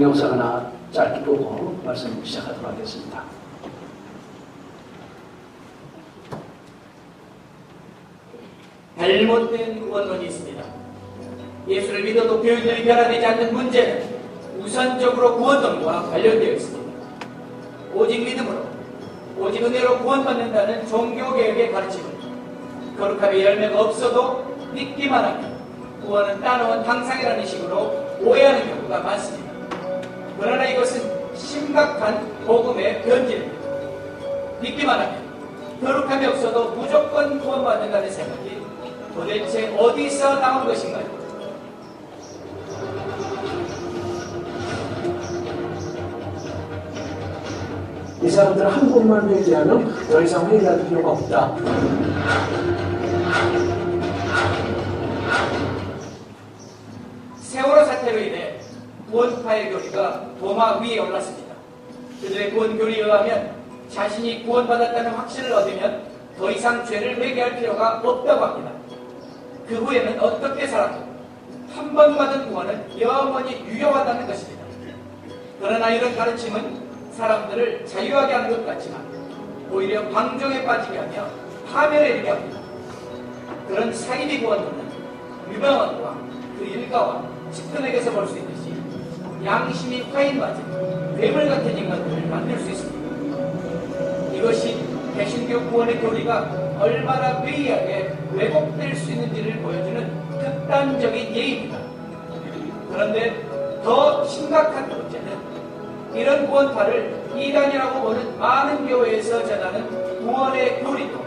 영상 하나 짧게 보고 말씀 시작하도록 하겠습니다. 잘못된 구원론이 있습니다. 예수를 믿어도 교인들이 변화되지 않는 문제는 우선적으로 구원론과 관련되어 있습니다. 오직 믿음으로, 오직 은혜로 구원받는다는 종교개혁의 가르침을 거룩함의 열매가 없어도 믿기만 하면 구원은 따놓은 당상이라는 식으로 오해하는 경우가 많습니다. 그러나 이것은 심각한 복음의 변질입니다. 믿기만 하면 거룩함이 없어도 무조건 구원받는다는 생각이 도대체 어디서 나온 것인가요? 이 사람들은 한 번만 회개하면 더 이상 회개할 필요가 없다. 세월호 사태로 인해 구원파의 교리가 도마 위에 올랐습니다. 그들의 구원 교리에 의하면 자신이 구원받았다는 확신을 얻으면 더 이상 죄를 회개할 필요가 없다고 합니다. 그 후에는 어떻게 살아도 한 번 받은 구원은 영원히 유효하다는 것입니다. 그러나 이런 가르침은 사람들을 자유하게 하는 것 같지만 오히려 방종에 빠지게 하며 파멸에 이르게 합니다. 그런 사이비 구원론은 유명원과 그 일가와 집단에게서 볼 수 있듯이 양심이 파인 맞은 괴물 같은 인간들을 만들 수 있습니다. 이것이 개신교 구원의 교리가 얼마나 괴이하게 왜곡될 수 있는지를 보여주는 극단적인 예입니다. 그런데 더 심각한 문제는 이런 구원파를 이단이라고 보는 많은 교회에서 전하는 구원의 교리도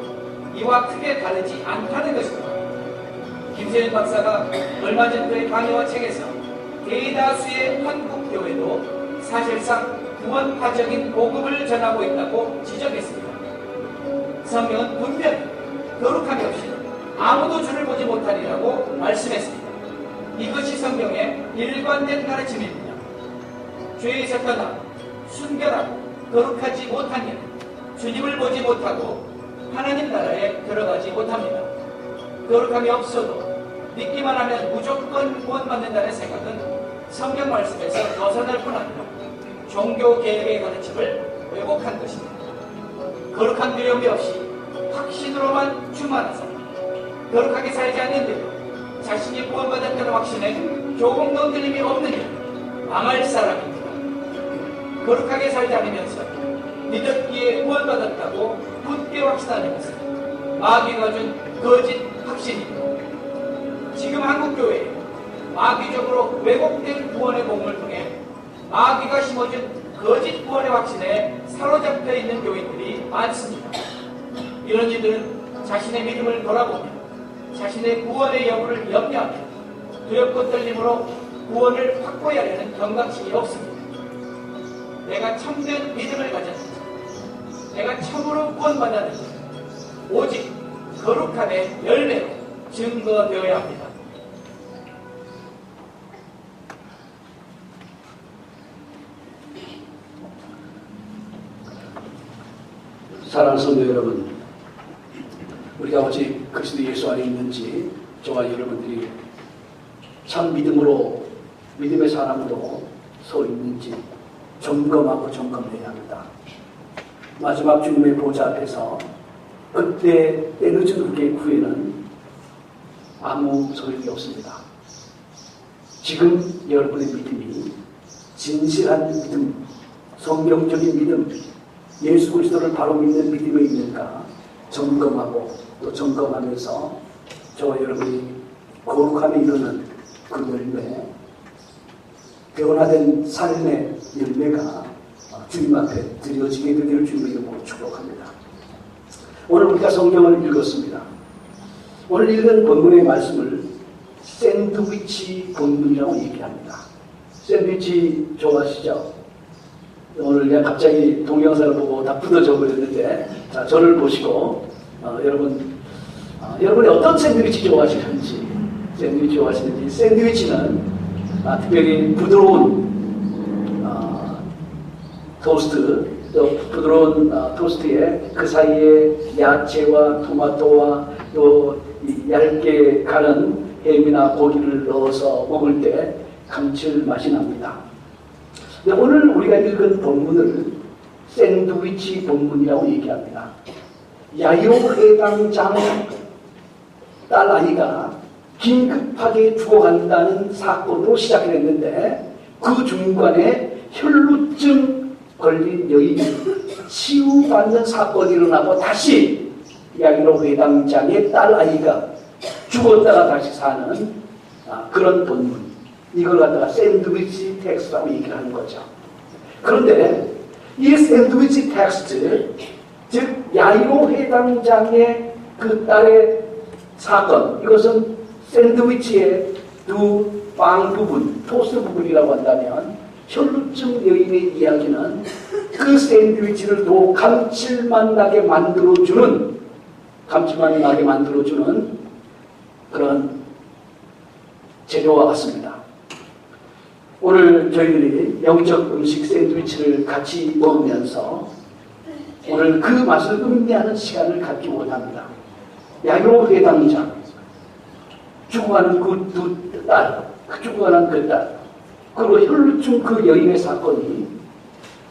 이와 크게 다르지 않다는 것입니다. 김세윤 박사가 얼마 전 그의 강의와 책에서 대다수의 한국 교회도 사실상 구원파적인 복음을 전하고 있다고 지적했습니다. 성경은 분명히 거룩함이 없이는 아무도 주를 보지 못하리라고 말씀했습니다. 이것이 성경의 일관된 가르침입니다. 죄에서 떠나 순결하고 거룩하지 못한 이는 주님을 보지 못하고 하나님 나라에 들어가지 못합니다. 거룩함이 없어도 믿기만 하면 무조건 구원받는다는 생각은 성경 말씀에서 벗어날 뿐 아니라 종교개혁의 가르침을 왜곡한 것입니다. 거룩한 두려움이 없이 확신으로만 충만해서 거룩하게 살지 않는데도 자신이 구원받았다는 확신에 조금도 흔들림이 없는 이는 망할 사람입니다. 거룩하게 살지 않으면서 믿었기에 구원받았다고 굳게 확신하는 것은 마귀가 준 거짓 확신입니다. 지금 한국교회에 마귀적으로 왜곡된 구원의 복음을 통해 마귀가 심어준 거짓 구원의 확신에 사로잡혀 있는 교인들이 많습니다. 이런 이들은 자신의 믿음을 돌아보며 자신의 구원의 여부를 염려하며 두렵고 떨림으로 구원을 확보하려는 경각심이 없습니다. 내가 참된 믿음을 가졌는지, 내가 참으로 구원받았는지 오직 거룩함의 열매로 증거되어야 합니다. 사랑하는 성도 여러분, 우리가 오직 그리스도 예수 안에 있는지 저와 여러분들이 참 믿음으로 믿음의 사람으로 서 있는지 점검하고 점검해야 합니다. 마지막 주님의 보좌 앞에서 그때 때늦은 우리의 구애는 아무 소용이 없습니다. 지금 여러분의 믿음이 진실한 믿음, 성경적인 믿음, 예수 그리스도를 바로 믿는 믿음에 있는가 점검하고 또 점검하면서 저와 여러분이 거룩함에 이르는 그 열매, 변화된 삶의 열매가 주님 앞에 드려지게 되기를 주님의 이름으로 축복합니다. 오늘 우리가 성경을 읽었습니다. 오늘 읽은 본문의 말씀을 샌드위치 본문이라고 얘기합니다. 샌드위치 좋아하시죠? 오늘 내가 갑자기 동영상을 보고 다 굳어져 버렸는데, 자, 저를 보시고 여러분이 어떤 샌드위치 좋아하시는지, 샌드위치는 특별히 부드러운 토스트, 또 부드러운 토스트에 그 사이에 야채와 토마토와 또 얇게 가른 햄이나 고기를 넣어서 먹을 때 감칠맛이 납니다. 네, 오늘 우리가 읽은 본문을 샌드위치 본문이라고 얘기합니다. 야이로 회당장 딸아이가 긴급하게 죽어간다는 사건으로 시작했는데 그 중간에 혈루증 걸린 여인이 치유받는 사건이 일어나고 다시 야이로 회당장의 딸아이가 죽었다가 다시 사는 그런 본문, 이걸 갖다가 샌드위치 텍스트라고 얘기를 하는 거죠. 그런데 이 샌드위치 텍스트, 즉 야이로 회당장의 그 딸의 사건, 이것은 샌드위치의 두 빵 부분, 토스트 부분이라고 한다면 혈루증 여인의 이야기는 그 샌드위치를 더 감칠맛 나게 만들어주는 그런 재료와 같습니다. 오늘 저희들이 영적 음식 샌드위치를 같이 먹으면서 오늘 그 맛을 음미하는 시간을 갖기 원합니다. 야이로 회당장, 죽어가는 그 두 딸, 죽어가는 그 딸, 그리고 혈루증 그 여인의 사건이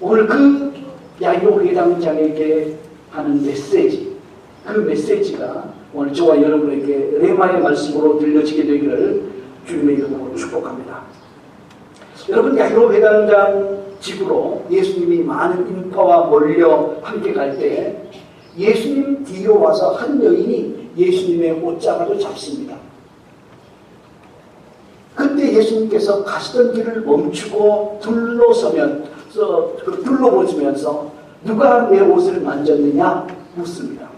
오늘 그 야이로 회당장에게 하는 메시지, 그 메시지가 오늘 저와 여러분에게 레마의 말씀으로 들려지게 되기를 주님의 이름으로 축복합니다. 여러분, 야이로 회당장 집으로 예수님이 많은 인파와 몰려 함께 갈 때 예수님 뒤로 와서 한 여인이 예수님의 옷자락을 잡습니다. 그때 예수님께서 가시던 길을 멈추고 둘러보시면서 누가 내 옷을 만졌느냐 묻습니다.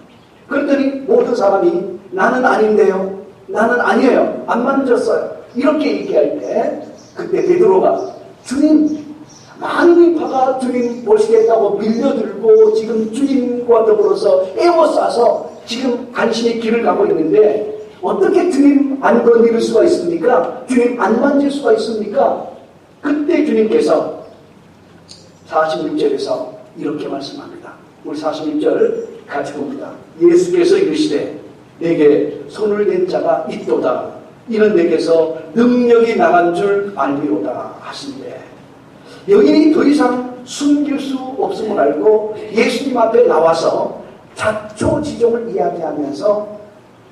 그랬더니 모든 사람이 나는 아닌데요, 나는 아니에요, 안 만졌어요, 이렇게 얘기할 때 그때 베드로가 주님, 많은 인파가 주님 보시겠다고 밀려들고 지금 주님과 더불어서 에워싸서 지금 간신히 길을 가고 있는데 어떻게 주님 안 건드릴 수가 있습니까? 주님 안 만질 수가 있습니까? 그때 주님께서 46절에서 이렇게 말씀합니다. 우리 46절 같이 봅니다. 예수께서 이르시되 내게 손을 댄 자가 있도다. 이는 내게서 능력이 나간 줄 알미로다 하신대. 여인이 더 이상 숨길 수 없음을 알고 예수님 앞에 나와서 자초지종을 이야기하면서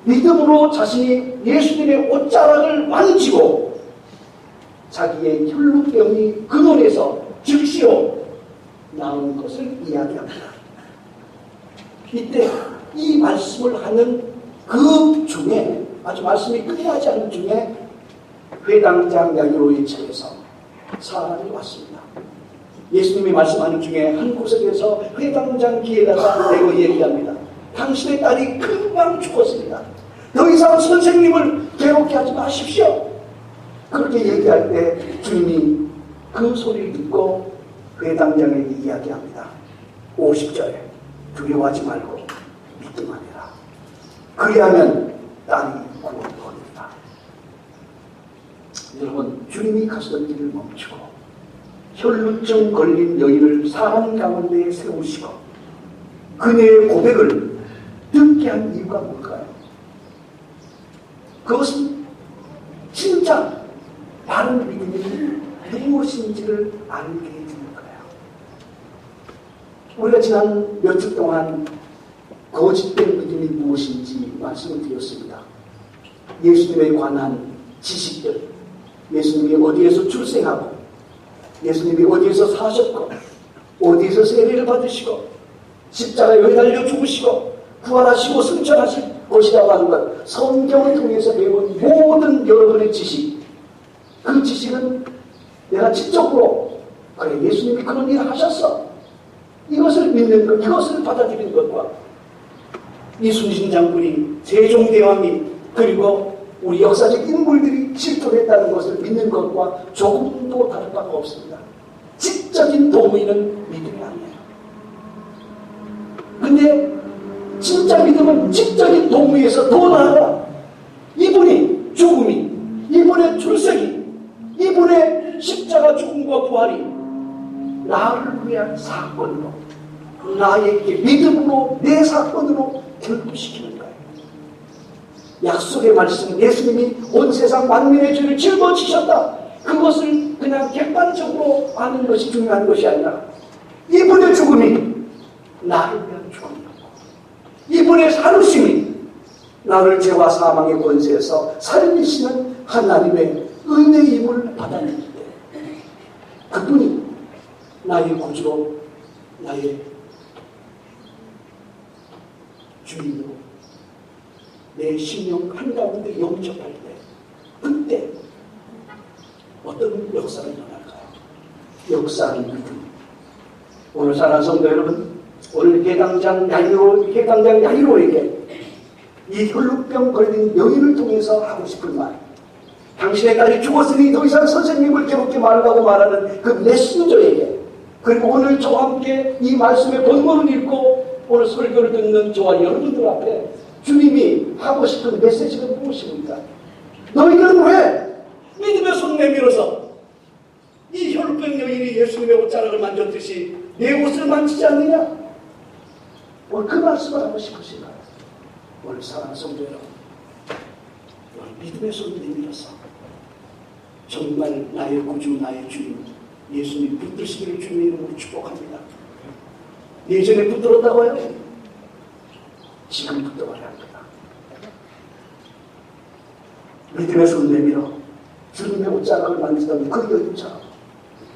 믿음으로 자신이 예수님의 옷자락을 만지고 자기의 혈루병이 근원에서 즉시로 나온 것을 이야기합니다. 이때 이 말씀을 하는 그 중에, 아주 말씀이 끝나지 않는 중에 회당장 야이로의 집에서 사람이 왔습니다. 예수님이 말씀하는 중에 한 구석에서 회당장 귀에다가 대고 얘기합니다. 당신의 딸이 금방 죽었습니다. 더 이상 선생님을 괴롭게 하지 마십시오. 그렇게 얘기할 때 주님이 그 소리를 듣고 회당장에게 이야기합니다. 50절에 두려워하지 말고 믿기만 해라. 그리하면 딸이 구원받는다. 여러분, 주님이 가시던 길을 멈추고 혈루증 걸린 여인을 사람 가운데 세우시고 그녀의 고백을 듣게 한 이유가 뭘까요? 그것은 진짜 바른 믿음이 무엇인지를 알게 해주는 거예요. 우리가 지난 며칠 동안 거짓된 믿음이 무엇인지 말씀을 드렸습니다. 예수님에 관한 지식들, 예수님이 어디에서 출생하고 예수님이 어디에서 사셨고 어디에서 세례를 받으시고 십자가에 왜 달려 죽으시고 부활하시고 승천하실 것이라고 하는 것, 성경을 통해서 배운 모든 여러분의 지식, 그 지식은 내가 지적으로 그래, 예수님이 그런 일을 하셨어, 이것을 믿는 것, 이것을 받아들이는 것과 이순신 장군이, 세종대왕이, 그리고 우리 역사적 인물들이 실존했다는 것을 믿는 것과 조금도 다를 바가 없습니다. 지적인 도무이는 믿음이 아니에요. 근데 진짜 믿음은 지적인 도무에서 더 나아가 이분이 죽음이, 이분의 출생이, 이분의 십자가 죽음과 부활이 나를 위한 사건으로, 나에게 믿음으로, 내 사건으로 결부시키는 거예요. 약속의 말씀은 예수님이 온 세상 만민의 죄를 짊어지셨다. 그 그것을 그냥 객관적으로 아는 것이 중요한 것이 아니라 이분의 죽음이 나를 위한 죽음이고 이분의 살으심이 나를 죄와 사망의 권세에서 살리시는 하나님의 은혜임을 받아내기 때문에 그분이 나의 구주로 나의 주인으로 내 심령 한가운데 영접할 때 그때 어떤 역사가 일어날까요? 역사는 믿음. 오늘 사랑하는 성도 여러분, 오늘 해당장 야이로에게 이 혈루병 걸린 여인을 통해서 하고 싶은 말, 당신의 딸이 죽었으니 더 이상 선생님을 괴롭게 말라고 말하는 그 메신저에게, 그리고 오늘 저와 함께 이 말씀의 본문을 읽고 오늘 설교를 듣는 저와 여러분들 앞에 주님이 하고 싶은 메시지가 무엇입니까? 너희는 왜 믿음의 손 내밀어서 이 혈루병 여인이 예수님의 옷자락을 만졌듯이 내 옷을 만지지 않느냐? 오늘 그 말씀을 하고 싶으신가요? 오늘 사랑하는 성도 여러분, 오늘 믿음의 손 내밀어서 정말 나의 구주 나의 주님 예수님 붙드시기를 주님의 이름으로 축복합니다. 예전에 붙들었다고요? 지금 붙들어야 합니다. 믿음의 손 내밀어 주님의 옷자락을 만지던 그 여인처럼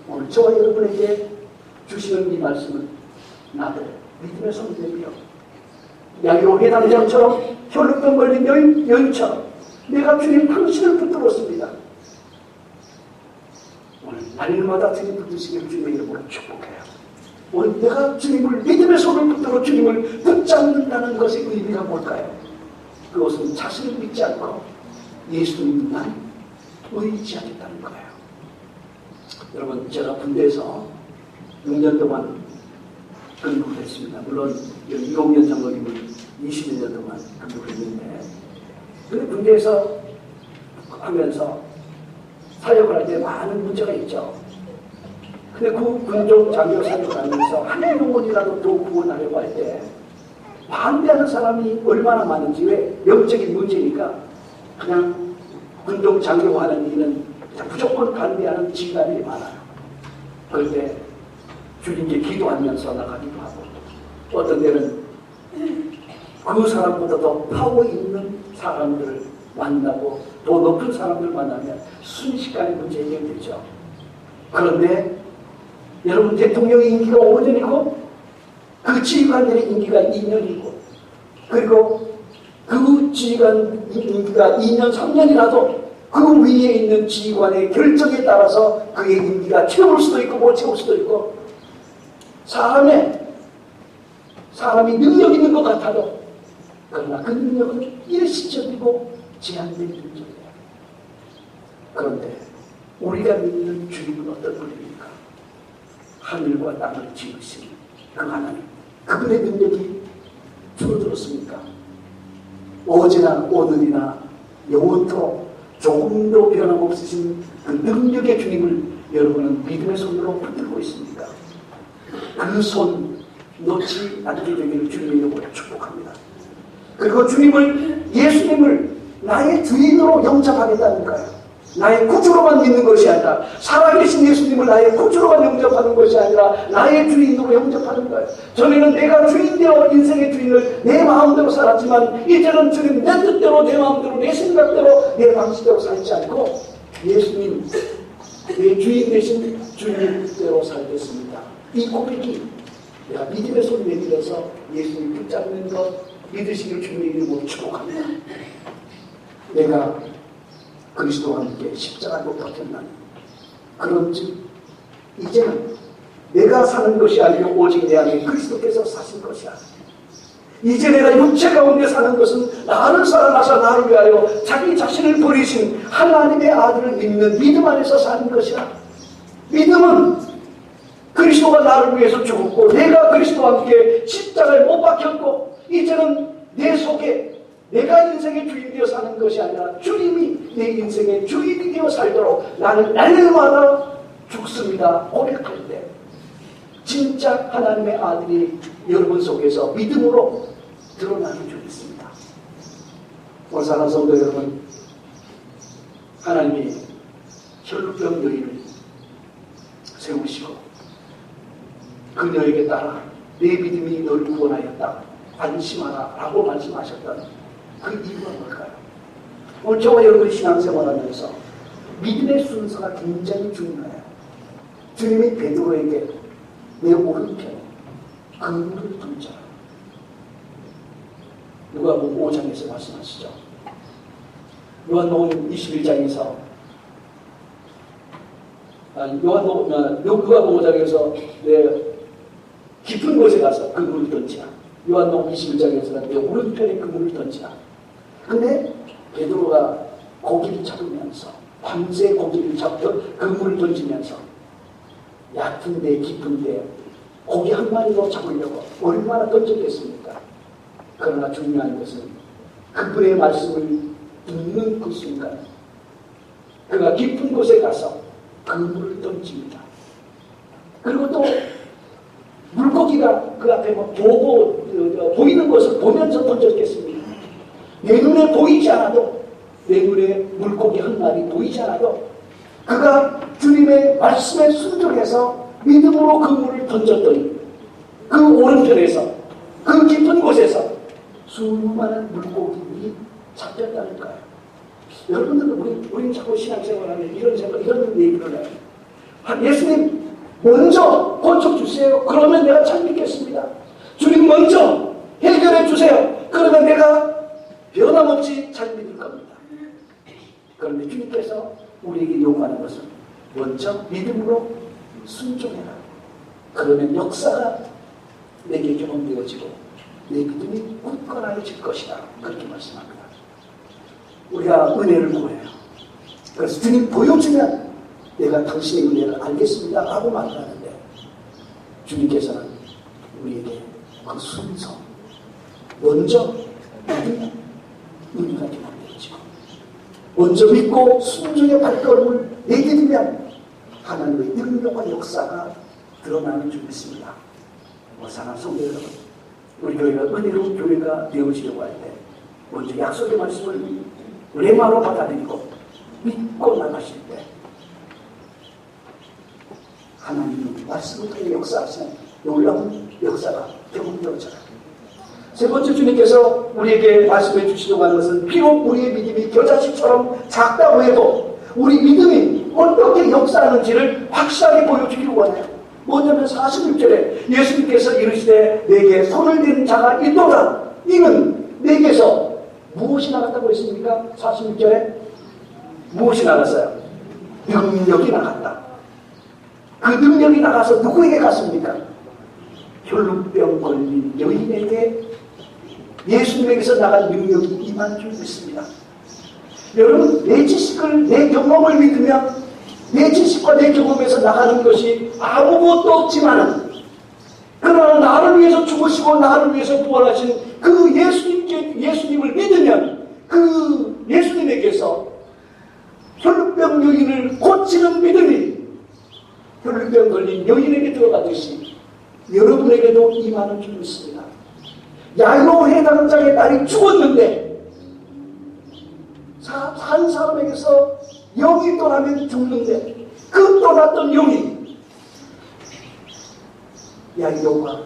오늘 저와 여러분에게 주시는 이 말씀은 나도 믿음의 손 내밀어 야이로 회당장처럼 혈루병 걸린 여인처럼 내가 주님 당신을 붙들었습니다. 오늘 날마다 주님 붙드시기를 주님의 이름으로 축복해요. 오늘 내가 주님을 믿음의 손을 붙들어 주님을 붙잡는다는 것의 의미가 뭘까요? 그것은 자신을 믿지 않고 예수님만 의지하겠다는 거예요. 여러분, 제가 군대에서 6년 동안 근무를 했습니다. 물론 20년 장로님은 20여 년 동안 근무를 했는데, 근데 군대에서 하면서 사역을 할 때 많은 문제가 있죠. 근데 그 군종 장교 사역을 하면서 한 영혼이라도 더 구원하려고 할 때 반대하는 사람이 얼마나 많은지, 왜 영적인 문제니까 그냥 군종 장교가 하는 일은 무조건 반대하는 지간이 많아요. 그럴 때 주님께 기도하면서 나가기도 하고, 어떤 때는 그 사람보다 더 파워 있는 사람들을 만나고 더 높은 사람들 만나면 순식간에 문제 해결되죠. 그런데 여러분, 대통령의 임기가 5년이고 그 지휘관들의 임기가 2년이고, 그리고 그 지휘관 임기가 2년, 3년이라도 그 위에 있는 지휘관의 결정에 따라서 그의 임기가 채울 수도 있고 못 채울 수도 있고, 사람이 능력 있는 것 같아도 그러나 그 능력은 일시적이고 제한된 능력이에요. 그런데 우리가 믿는 주님은 어떤 분입니까? 하늘과 땅을 지으신 그 하나님, 그분의 능력이 줄어들었습니까? 어제나 오늘이나 영원토록 조금도 변함없으신 그 능력의 주님을 여러분은 믿음의 손으로 붙들고 있습니까? 그 손 놓지 않게 되기를 주님의 이름으로 축복합니다. 그리고 예수님을 나의 주인으로 영접하겠다는 거예요. 나의 구주로만 믿는 것이 아니라, 살아계신 예수님을 나의 구주로만 영접하는 것이 아니라 나의 주인으로 영접하는 거예요. 전에는 내가 주인 되어 인생의 주인을 내 마음대로 살았지만, 이제는 주님 내 뜻대로, 내 마음대로, 내 생각대로, 내 방식대로 살지 않고 예수님, 내 주인 되신 주님 뜻대로 살겠습니다. 이 고백이 내가 믿음의 손 내밀어서 예수님 붙잡는 것 믿으시기를 주님의 이름으로 축복합니다. 내가 그리스도와 함께 십자가로 버텼나니, 그런즉 이제는 내가 사는 것이 아니라 오직 내 안에 그리스도께서 사신 것이야. 이제 내가 육체 가운데 사는 것은 나를 사랑하사 나를 위하여 자기 자신을 버리신 하나님의 아들을 믿는 믿음 안에서 사는 것이야. 믿음은 그리스도가 나를 위해서 죽었고 내가 그리스도와 함께 십자가에 못 박혔고, 이제는 내 속에 내가 인생의 주인 되어 사는 것이 아니라 주님이 내 인생의 주인이 되어 살도록 나는 날마다 죽습니다 고백할 때, 진짜 하나님의 아들이 여러분 속에서 믿음으로 드러나는 줄이 있습니다. 오늘 사랑하는 성도 여러분, 하나님이 혈루병 여인을 세우시고 그녀에게 따라 내 믿음이 너를 구원하였다. 안심하라 라고 말씀하셨던 그 이유가 뭘까요? 오늘 저와 여러분이 신앙생활하면서 믿음의 순서가 굉장히 중요해요. 주님이 베드로에게 내 오른편에 그물을 던져라. 누가복음 5장에서 말씀하시죠. 요한복음 21장에서 누가복음 5장에서 내 깊은 곳에 가서 그물을 던지라. 요한복음 21장에서는 내 오른편에 그물을 던지라. 근데 베드로가 고기를 잡으면서 밤새 고기를 잡고 그물을 던지면서 얕은데 깊은데 고기 한 마리로 잡으려고 얼마나 던졌겠습니까? 그러나 중요한 것은 그분의 말씀을 듣는 그 순간 그가 깊은 곳에 가서 그물을 던집니다. 그리고 또 물고기가 그 앞에 보이는 것을 보면서 던졌겠습니다. 내 눈에 보이지 않아도 내 눈에 물고기 한 마리 보이지 않아도 그가 주님의 말씀에 순종해서 믿음으로 그물을 던졌더니 그 오른편에서 그 깊은 곳에서 수많은 물고기들이 잡혔다는 거예요. 여러분들은 우리 자꾸 신앙생활하면 이런 얘기를 해요. 예수님 먼저 권총 주세요. 그러면 내가 잘 믿겠습니다. 주님 먼저 해결해 주세요. 그러면 내가 변함없이 잘 믿을 겁니다. 그런데 주님께서 우리에게 요구하는 것은 먼저 믿음으로 순종해라. 그러면 역사가 내게 경험되어지고 내 믿음이 굳건해질 것이다. 그렇게 말씀합니다. 우리가 은혜를 구해요. 그래서 주님 보여주면 내가 당신의 은혜를 알겠습니다 라고 말을 하는데 주님께서는 우리에게 그 순서 먼저 믿으면 은혜가 경험되어지고 먼저 믿고 순종의 발걸음을 내디디면 하나님의 능력과 역사가 드러나는 줄 믿습니다. 사랑하는 성도 여러분, 우리 교회가 은혜로운 교회가 되어지려고 할 때 먼저 약속의 말씀을 레마로 받아들이고 믿고 나가실 때 하나님은 말씀을 통해 역사하시는 놀라운 역사가 경험되어져요. 세 번째, 주님께서 우리에게 말씀해 주시려고 하는 것은 비록 우리의 믿음이 겨자씨처럼 작다고 해도 우리 믿음이 어떻게 역사하는지를 확실하게 보여주기를 원해요. 뭐냐면 46절에 예수님께서 이르시되 내게 손을 댄 자가 있도다. 이는 내게서 무엇이 나갔다고 했습니까? 46절에 무엇이 나갔어요? 능력이 나갔다. 그 능력이 나가서 누구에게 갔습니까? 혈루병 걸린 여인에게 예수님에게서 나간 능력이 임한 줄 믿습니다. 여러분, 내 지식을, 내 경험을 믿으면 내 지식과 내 경험에서 나가는 것이 아무것도 없지만은 그러나 나를 위해서 죽으시고 나를 위해서 부활하신 그 예수님을 믿으면 그 예수님에게서 혈루병 여인을 고치는 믿음이 혈루병 걸린 여인에게 들어가듯이 여러분에게도 임하는 줄 믿습니다. 야이로 해당장의 딸이 죽었는데 한 사람에게서 영이 떠나면 죽는데 그 떠났던 영이 야이로가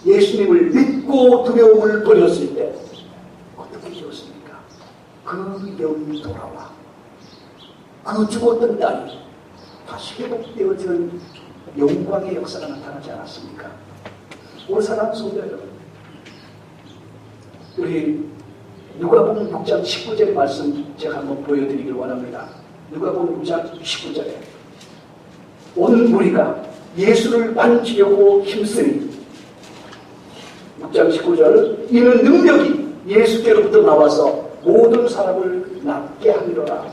예수님을 믿고 두려움을 버렸을 때 어떻게 되었습니까? 그 영이 돌아와 그 죽었던 딸이 다시 회복되어지는 영광의 역사가 나타나지 않았습니까? 오늘 사랑하는 성도 여러분, 우리 누가복음 6장 19절의 말씀 제가 한번 보여드리길 원합니다. 누가복음 6장 19절에 온 무리가 예수를 만지려고 힘쓰니 6장 19절 이는 능력이 예수께로부터 나와서 모든 사람을 낫게 하리로라.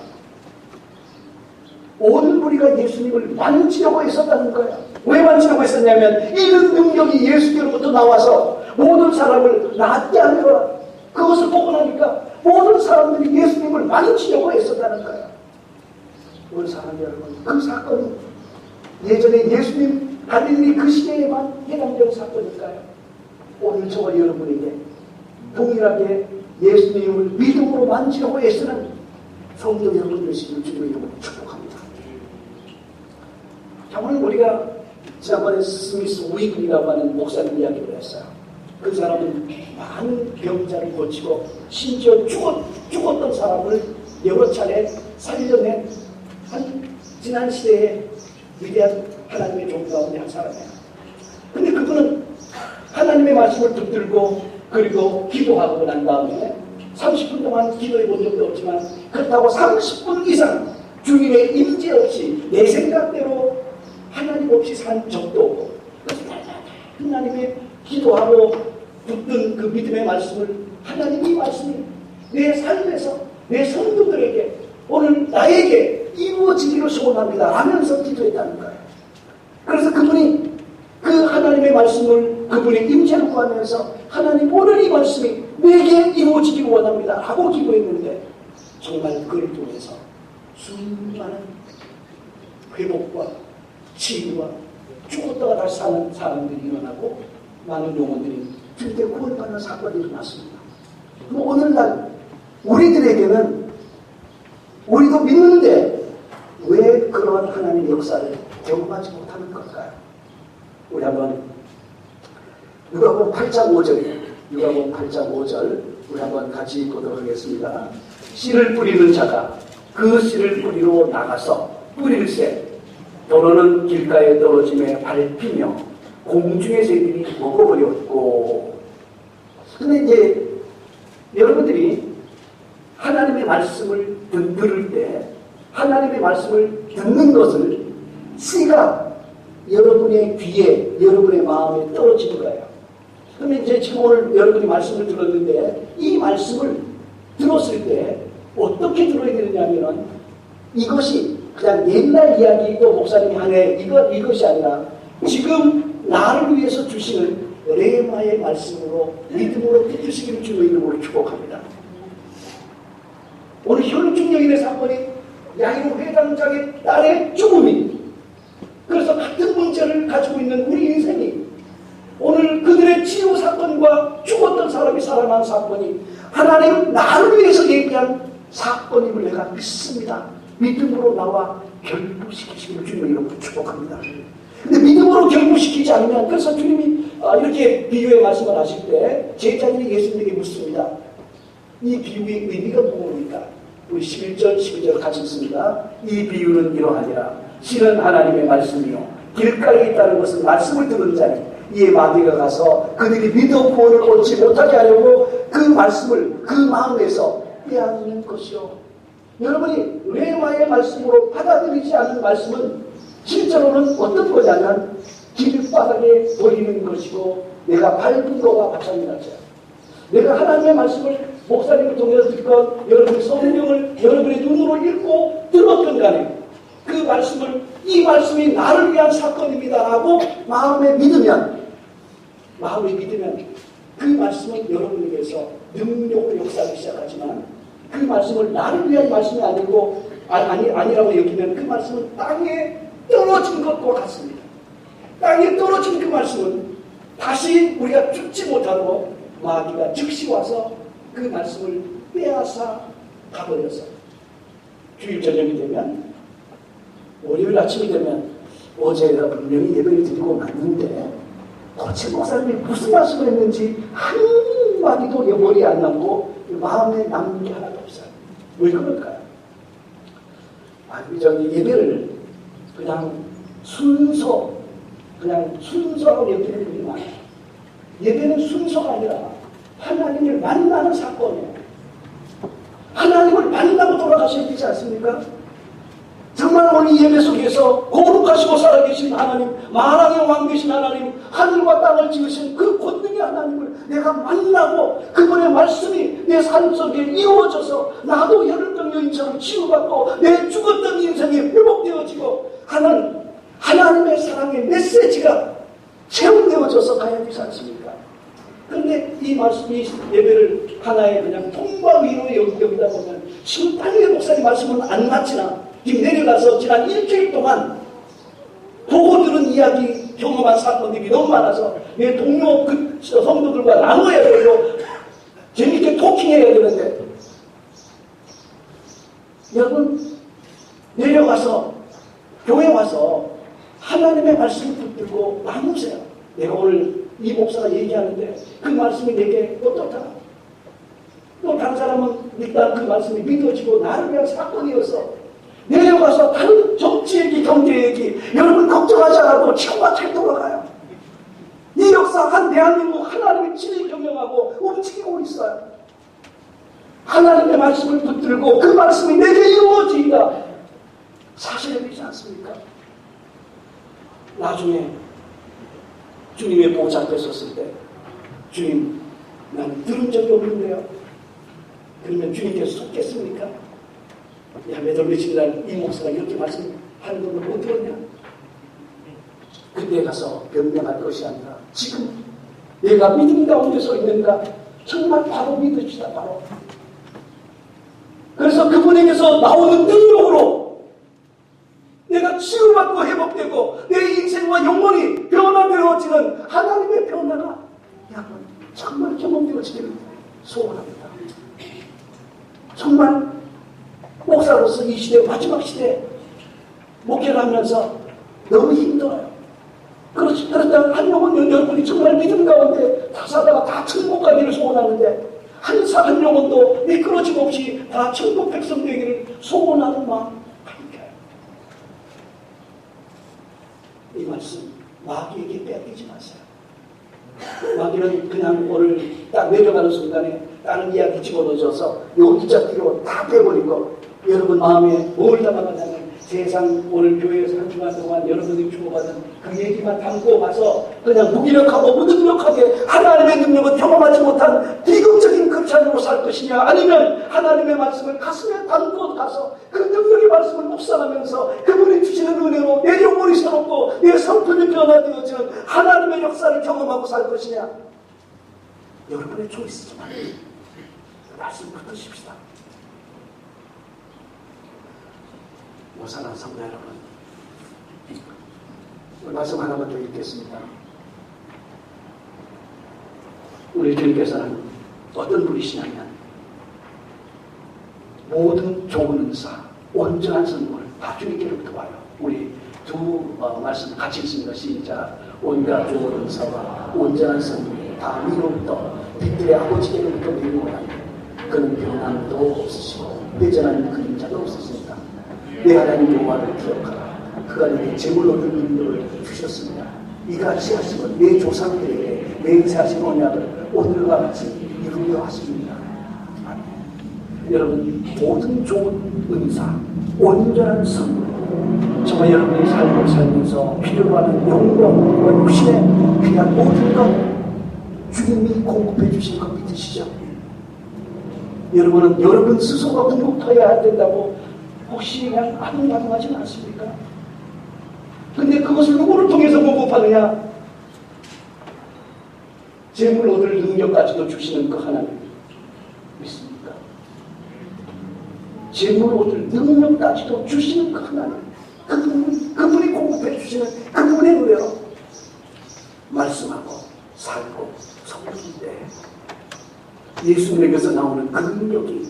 온 무리가 예수님을 만지려고 했었다는 거예요. 왜 만지려고 했었냐면 이는 능력이 예수께로부터 나와서 모든 사람을 낫게 하리로라. 그것을 보고 나니까 모든 사람들이 예수님을 만지려고 했었다는 거예요. 우리 사람 여러분, 그 사건이 예전에 예수님 갈릴리 그 시대에만 해당된 사건일까요? 오늘 저와 여러분에게 동일하게 예수님을 믿음으로 만지려고 애쓰는 성도 여러분 되시길 주님의 이름으로 축복합니다. 오늘 우리가 지난번에 스미스 위글이라고 하는 목사님 이야기를 했어요. 그 사람은 많은 병자를 고치고 심지어 죽었던 사람을 여러 차례 살려낸 지난 시대의 위대한 하나님의 종 가운데 한 사람이에요. 근데 그분은 하나님의 말씀을 붙들고 그리고 기도하고 난 다음에 30분 동안 기도해 본 적도 없지만 그렇다고 30분 이상 주님의 임재 없이 내 생각대로 하나님 없이 산 적도 없고 하나님의 기도하고 붙든 그 믿음의 말씀을 하나님 이 말씀이 내 삶에서 내 성도들에게 오늘 나에게 이루어지기를 소원합니다 라면서 기도했다는 거예요. 그래서 그분이 그 하나님의 말씀을 그분의 임재를 구하면서 하나님 오늘 이 말씀이 내게 이루어지기를 원합니다 하고 기도했는데 정말 그를 통해서 수많은 회복과 치유와 죽었다가 다시 사는 사람들이 일어나고 많은 영혼들이 주님께 구원받는 사건이 일어났습니다. 그럼 오늘날 우리들에게는 우리도 믿는데 왜 그러한 하나님의 역사를 경험하지 못하는 걸까요? 우리 한번 누가복음 8장 5절이에요. 누가복음 8장 5절 우리 한번 같이 읽도록 하겠습니다. 씨를 뿌리는 자가 그 씨를 뿌리러 나가서 뿌릴새 도로는 길가에 떨어짐에 밟히며 공중의 새들이 먹어버렸고. 근데 이제 여러분들이 하나님의 말씀을 들을 때 하나님의 말씀을 듣는 것을 씨가 여러분의 귀에 여러분의 마음에 떨어지는 거예요. 그러면 이제 지금 오늘 여러분이 말씀을 들었는데 이 말씀을 들었을 때 어떻게 들어야 되느냐면은 이것이 그냥 옛날 이야기이고 목사님이 하네 이것이 아니라 지금 나를 위해서 주시는 레마의 말씀으로 믿음으로 붙드시기를 주의 이름으로 축복합니다. 오늘 혈중 여인의 사건이 야이로 회당장의 딸의 죽음이 그래서 같은 문제를 가지고 있는 우리 인생이 오늘 그들의 치유 사건과 죽었던 사람이 살아난 사건이 하나님 나를 위해서 얘기한 사건임을 내가 믿습니다. 믿음으로 나와 결부시키시기를 주님의 이름으로 축복합니다. 근데 믿음으로 결부시키지 않으면 그래서 주님이 이렇게 비유의 말씀을 하실 때 제자들이 예수님에게 묻습니다. 이 비유의 의미가 무엇입니까? 우리 11절 12절 같이 읽습니다. 이 비유는 이러하니라. 씨는 하나님의 말씀이요 길가에 있다는 것은 말씀을 들은 자니 이에 마귀가 가서 그들이 믿어 구원을 얻지 못하게 하려고 그 말씀을 그 마음에서 빼앗는 것이요. 여러분이 레마의 말씀으로 받아들이지 않은 말씀은 실제로는 어떤 거냐면 길바닥에 버리는 것이고 내가 밟은 거와 마찬가지야. 내가 하나님의 말씀을 목사님을 통해서 듣건 여러분의 성경을 여러분의 눈으로 읽고 들었건 간에 그 말씀을 이 말씀이 나를 위한 사건입니다라고 마음에 믿으면 그 말씀은 여러분에게서 능력으로 역사하기 시작하지만 그 말씀을 나를 위한 말씀이 아니라고 여기면 그 말씀은 땅에 떨어진 것과 같습니다. 땅에 떨어진 그 말씀은 다시 우리가 죽지 못하도록 마귀가 즉시 와서 그 말씀을 빼앗아 가버려서 주일 저녁이 되면 월요일 아침이 되면 어제 내가 분명히 예배를 드리고 났는데 도대체 목사님이 무슨 말씀을 했는지 한마디도 머리에 안 남고 마음에 남는 게 하나도 없어요. 왜 그럴까요? 예배를 그냥 순서하고 여기는 분이 많아요. 예배는 순서가 아니라 하나님을 만나는 사건이에요. 하나님을 만나고 돌아가셔야 되지 않습니까? 정말 오늘 이 예배 속에서 거룩하시고 살아계신 하나님, 만왕의 왕 되신 하나님, 하늘과 땅을 지으신 그 권능의 하나님을 내가 만나고 그분의 말씀이 내 삶 속에 이루어져서 나도 혈병 여인처럼 치유받고 내 죽었던 인생이 회복되어지고 하는 하나님의 사랑의 메시지가 체험되어져서 가야 되지 않습니까? 그런데 이 말씀이 예배를 하나의 그냥 통과 위로 여기다 보면 지금 땅의 목사님 말씀은 안 맞지나 지금 내려가서 지난 일주일 동안 보고 들은 이야기 경험한 사건들이 너무 많아서 내 동료 그 성도들과 나눠야 되고 재밌게 토킹해야 되는데 여러분 내려가서 교회 와서 하나님의 말씀을 붙들고 나누세요. 내가 오늘 이 목사가 얘기하는데 그 말씀이 내게 어떻다. 또 다른 사람은 일단 그 말씀이 믿어지고 나를 위한 사건이어서 내려가서 다른 정치 얘기, 경제 얘기 여러분 걱정하지 않아도 치고가 잘 돌아가요. 이 역사 한 대한민국 하나님의 진리 경영하고 움직이고 있어요. 하나님의 말씀을 붙들고 그 말씀이 내게 이루어지기가 사실이지 않습니까? 나중에 주님의 보좌 앞에 섰을 때 주님 나는 들은 적이 없는데요. 그러면 주님께서 속겠습니까? 야, 며칠 날 이 목사가 이렇게 말씀하는 걸 못 들었냐? 그때 가서 변명할 것이 아니라 지금 내가 믿음 가운데 서 있는가? 정말 바로 믿읍시다. 바로. 그래서 그분에게서 나오는 능력으로 내가 치유받고 회복되고 내 인생과 영혼이 변화되어지는 하나님의 변화가 여러분 정말 경험되어지기를 소원합니다. 정말 목사로서 이 시대 마지막 시대에 목회를 하면서 너무 힘들어요. 그렇다면 한 영혼 여러분이 정말 믿음 가운데 다 살다가 다 천국 가기를 소원하는데 한 영혼도 미끄러짐 없이 다 천국 백성 되기를 소원하는 마음 아닐까요? 이 말씀 마귀에게 빼앗기지 마세요. 마귀는 그냥 오늘 딱 내려가는 순간에 다른 이야기 집어넣어줘서 요 이자 뒤로 다 빼버리고 여러분 마음에 뭘 담아가냐면 세상 오늘 교회에서 한 주간 동안 여러분들이 주고받은 그 얘기만 담고 가서 그냥 무기력하고 무능력하게 하나님의 능력을 경험하지 못한 비극적인 크리스찬으로 살 것이냐, 아니면 하나님의 말씀을 가슴에 담고 가서 그 능력의 말씀을 묵상하면서 그분이 주시는 은혜로 내 영혼이 새롭고 내 성품이 변화되어지는 하나님의 역사를 경험하고 살 것이냐. 여러분의 초이스지만 말씀 붙드십시다. 사랑하는 성도 여러분, 말씀 하나만 더 읽겠습니다. 우리 주님께서는 어떤 분이시냐면 모든 좋은 은사, 온전한 선물 다 주님께로부터 와요. 우리 두 말씀 같이 읽습니다. 시작. 온갖 좋은 은사와 온전한 선물이 다 위로부터 빛들의 아버지께로부터 내려오나니 그는 변함도 없으시고 배전하는 그림자도 없으십니다. 내 하나님 여호와를 기억하라. 그가 내게 재물로 얻은 능력을 주셨습니다. 이같이 하시면 내 조상들에게 맹세하신 언약을 오늘과 같이 이루려 하십니다. 아멘. 여러분 모든 좋은 은사, 온전한 선물, 정말 여러분의 삶을 살면서 필요로 하는 영광과 육신의 귀한 모든 것 주님이 공급해 주신 것 믿으시죠? 여러분은 여러분 스스로가 공급해야 된다고 혹시 그냥 아둥바둥하지 않습니까? 근데 그것을 누구를 통해서 공급하느냐? 재물 얻을 능력까지도 주시는 그 하나님 믿습니까? 재물 얻을 능력까지도 주시는 그 하나님, 그분이 공급해 주시는 그분의 은혜로 말씀하고 살고 성도인데 예수님에게서 나오는 그 능력이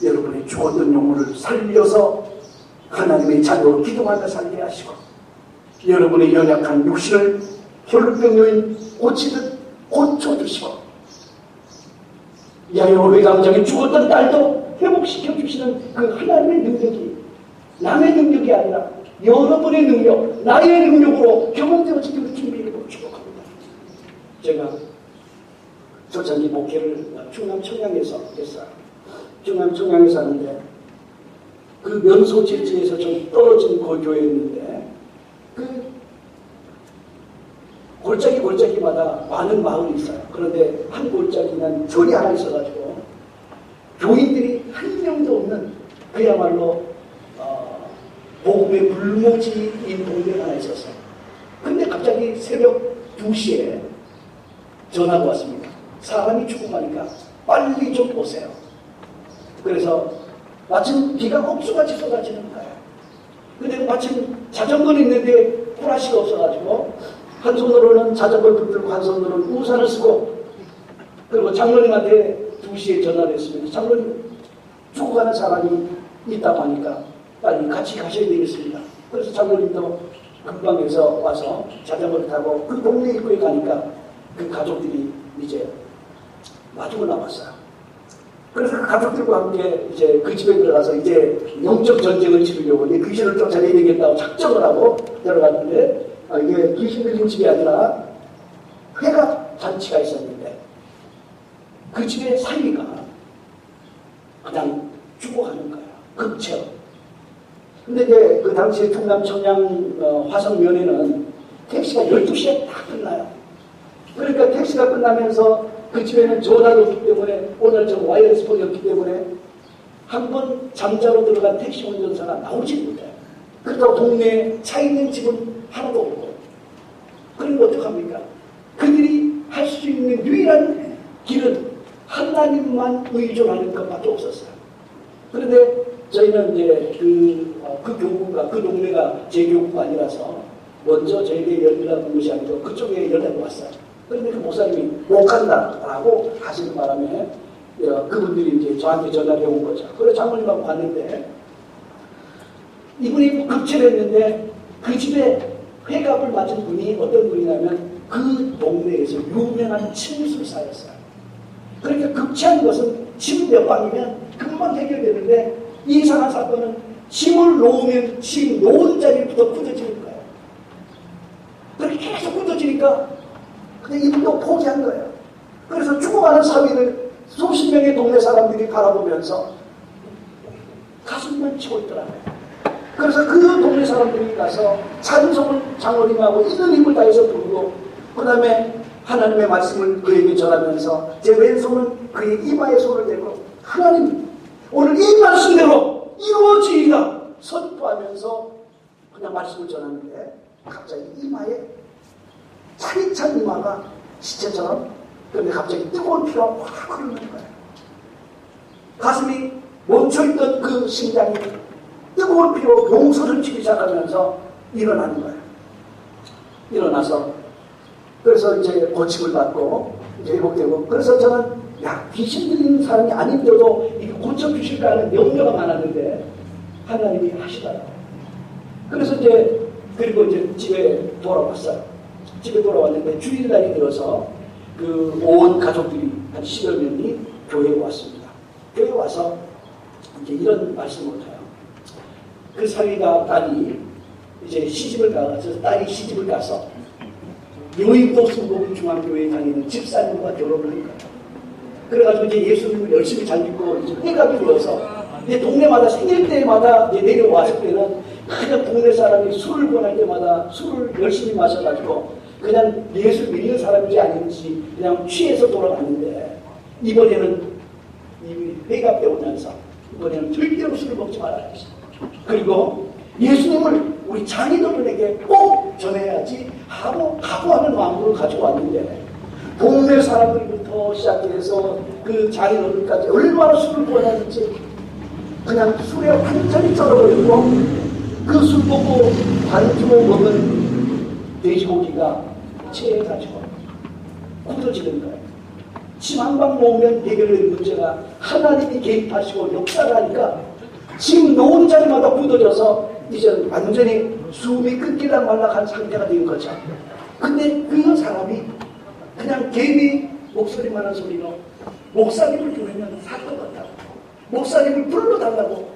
여러분의 죽었던 영혼을 살려서 하나님의 자녀로 기도하며 살게 하시고 여러분의 연약한 육신을 혈루병 여인 고치듯 고쳐주시고 야이로 외강장이 죽었던 딸도 회복시켜 주시는 그 하나님의 능력이 남의 능력이 아니라 여러분의 능력, 나의 능력으로 경험되어지기를 준비하고 축복합니다. 제가 초창기 목회를 충남 청양에서 했어요. 충남 청양에서 하는데 그 면소 질지에서 좀 떨어진 그 교회였는데 그 골짜기마다 많은 마을이 있어요. 그런데 한 골짜기는 절이 하나 있어가지고 교인들이 한 명도 없는 그야말로 복음의 불모지인 동네가 하나 있었어요. 근데 갑자기 새벽 2시에 전화가 왔습니다. 사람이 죽어가니까 빨리 좀 오세요. 그래서 마침 비가 억수같이 쏟아지는 거예요. 근데 마침 자전거는 있는데 후라시가 없어가지고 한 손으로는 자전거를 붙들고 한 손으로는 우산을 쓰고 그리고 장로님한테 2시에 전화를 했습니다. 장로님 죽어가는 사람이 있다고 하니까 빨리 같이 가셔야 되겠습니다. 그래서 장로님도 금방에서 와서 자전거를 타고 그 동네 입구에 가니까 그 가족들이 이제 마중을 나왔어요. 그래서 그 가족들과 함께 이제 그 집에 들어가서 이제 영적 전쟁을 치르려고 이제 귀신을 쫓아내야 되겠다고 작정을 하고 들어갔는데 이게 귀신 들린 집이 아니라 회가 잔치가 있었는데 그 집의 사위가 그냥 죽어가는 거야. 급체로. 근데 이제 그 당시에 충남 청양 화성면에는 택시가 12시에 다 끝나요. 그러니까 택시가 끝나면서 그 집에는 전화도 없기 때문에 오늘 저 와이어리스 폰이 없기 때문에 한 번 잠자로 들어간 택시 운전사가 나오지 못해요. 그렇다고 동네에 차 있는 집은 하나도 없고. 그러면 어떡합니까? 그들이 할 수 있는 유일한 길은 하나님만 의존하는 것밖에 없었어요. 그런데 저희는 이제 그 교구가, 그 동네가 제 교구가 아니라서 먼저 저에게 연락한 것이 아니고 그쪽에 연락이 왔어요. 그런데 그 목사님이 못 간다라고 하시는 바람에 그분들이 이제 저한테 전화를 온 거죠. 그래서 장모님하고 갔는데 이분이 급체를 했는데 그 집에 회갑을 맞은 분이 어떤 분이냐면 그 동네에서 유명한 침술사였어요. 그러니까 급체한 것은 침 몇 방이면 금방 해결되는데 이 이상한 사건은 침을 놓으면 침 놓은 자리부터 굳어지는 거예요. 그렇게 계속 굳어지니까 근데 이분도 포기한 거예요. 그래서 죽어가는 사위를 수십 명의 동네 사람들이 바라보면서 가슴만 치고 있더라고요. 그래서 그 동네 사람들이 가서 찬송을 장로님하고 있는 힘을 다해서 부르고 그 다음에 하나님의 말씀을 그에게 전하면서 제 왼손은 그의 이마에 손을 대고 하나님 오늘 이 말씀대로 이루어지리라 선포하면서 그냥 말씀을 전하는데 갑자기 이마에 차리찬 이마가 시체처럼 그런데 갑자기 뜨거운 피가 확 흐르는 거예요. 가슴이 멈춰있던 그 심장이 뜨거운 피로 용서를 치기 시작하면서 일어나는 거예요. 일어나서 그래서 이제 고침을 받고 이제 회복되고 그래서 저는 야 귀신 들리는 사람이 아닌데도 이게 고쳐주실까 하는 염려가 많았는데 하나님이 하시더라고요. 그래서 이제 그리고 이제 집에 돌아왔어요. 집에 돌아왔는데 주일날이 되어서 그 온 가족들이 한 10여 명이 교회에 왔습니다. 교회에 와서 이제 이런 말씀을 해요. 그 사위가 딸이 이제 시집을 가서 딸이 시집을 가서 여의도 순복음중앙교회에 다니는 집사님과 결혼을 한 거예요. 그래가지고 이제 예수님을 열심히 잘 믿고 이제 회갑이 되어서 이제 동네마다 생일 때마다 이제 내려왔을 때는 그냥 동네 사람이 술을 권할 때마다 술을 열심히 마셔가지고 그냥 예수 믿는 사람인지 아닌지 그냥 취해서 돌아갔는데 이번에는 이 회갑 때 오면서 이번에는 절대로 술을 먹지 말아야지. 그리고 예수님을 우리 장인어른에게 꼭 전해야지 하고 각오하는 마음으로 가지고 왔는데 동네 사람들부터 시작해서 그 장인어른까지 얼마나 술을 권하는지 그냥 술에 완전히 쩔어버리고 그 술 먹고 반주로 먹은 돼지고기가 체해가지고 굳어지는 거예요. 침 한 방 놓으면 해결될 문제가 하나님이 개입하시고 역사를 하니까 침 놓은 자리마다 굳어져서 이제 완전히 숨이 끊기다 말락한 상태가 된 거죠. 근데 그 사람이 그냥 개미 목소리만한 소리로 목사님을 부르면 살 것 같다고 목사님을 불러달라고.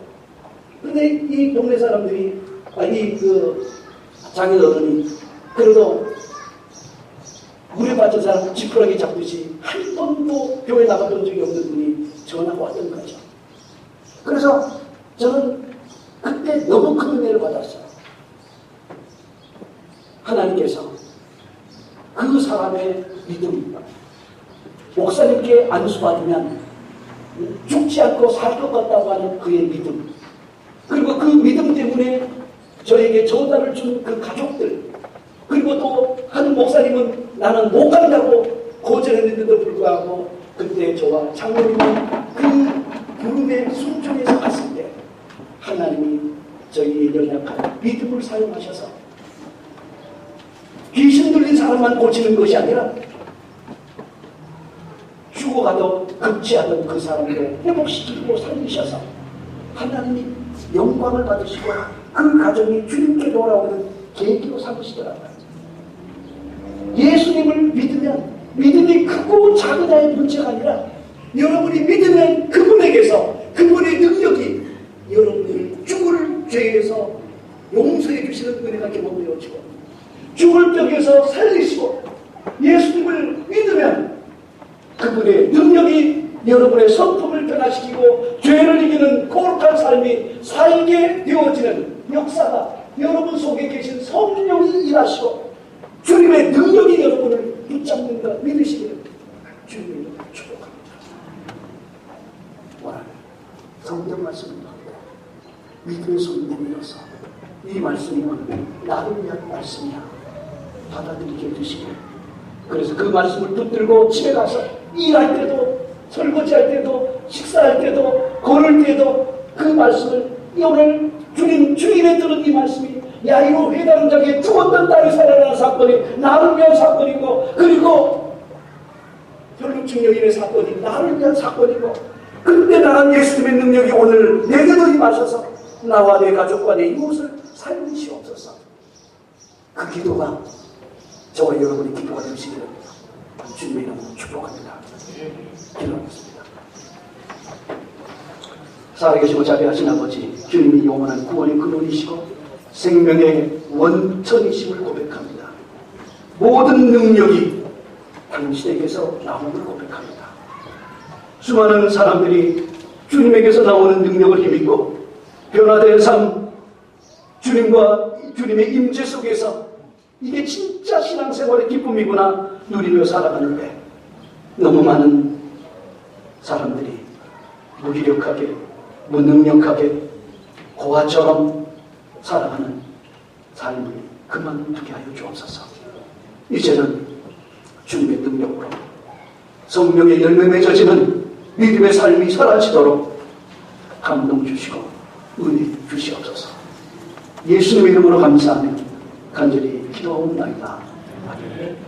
근데 이 동네 사람들이 그 장인어른이 그래도 물에 빠진 사람 지푸라기 잡듯이 한 번도 교회 나가본 적이 없는 분이 전화가 왔던 거죠. 그래서 저는 그때 너무 큰 은혜를 받았어요. 하나님께서 그 사람의 믿음, 목사님께 안수받으면 죽지 않고 살 것 같다고 하는 그의 믿음, 그리고 그 믿음 때문에 저에게 전화를 준 그 가족들, 그리고 또 한 목사님은 나는 못 간다고 거절했는데도 불구하고 그때 저와 장로님은 그 부름에 순종해서 갔을 때 하나님이 저희의 연약한 믿음을 사용하셔서 귀신 들린 사람만 고치는 것이 아니라 죽어가도 급제하던 그 사람을 회복시키고 살리셔서 하나님이 영광을 받으시고 그 가정이 주님께 돌아오는 계기로 삼으시더라고요. 예수님을 믿으면 믿음이 크고 작으냐의 문제가 아니라 여러분이 믿으면 그분에게서 그분의 능력이 여러분을 죽을 죄에서 용서해 주시는 은혜가 경험되어지고 죽을 벽에서 살리시고 예수님을 믿으면 그분의 능력이 여러분의 성품을 변화시키고 죄를 이기는 거룩한 삶이 살게 되어지는 역사가 여러분 속에 계신 성령이 일하시고 주님의 능력이 여러분을 붙잡는다 믿으시기를 주님의 이름으로 축복합니다. 오늘 성경 말씀입니다. 믿음의 손을 내밀어서 이 말씀이 나를 위한 말씀이야 받아들이게 해주시길. 그래서 그 말씀을 붙들고 집에 가서 일할 때도 설거지할 때도 식사할 때도 걸을 때도 그 말씀을 오늘 주일에 들은 이 말씀이 야이로 회당장에 죽었던 딸이 살아나는 사건이 나를 위한 사건이고 그리고 혈루증 여인의 사건이 나를 위한 사건이고 그때 나간 예수님의 능력이 오늘 내게도 임하셔서 나와 내 가족과 내 이웃을 살리시옵소서. 그 기도가 저와 여러분의 기도가 되시기를 주님의 이름으로 축복합니다. 기도하겠습니다. 살아계시고 자비하신 아버지, 주님이 영원한 구원의 근원이시고 생명의 원천이심을 고백합니다. 모든 능력이 당신에게서 나옴을 고백합니다. 수많은 사람들이 주님에게서 나오는 능력을 힘입고 변화된 삶, 주님과 주님의 임재 속에서 이게 진짜 신앙생활의 기쁨이구나 누리며 살아가는데 너무 많은 사람들이 무기력하게 무능력하게 고아처럼 살아가는 삶을 그만두게 하여 주옵소서. 이제는 주님의 능력으로 성령의 열매 맺어지는 믿음의 삶이 사라지도록 감동 주시고 은혜 주시옵소서. 예수님의 이름으로 감사하며 간절히 기도하옵나이다. 아멘.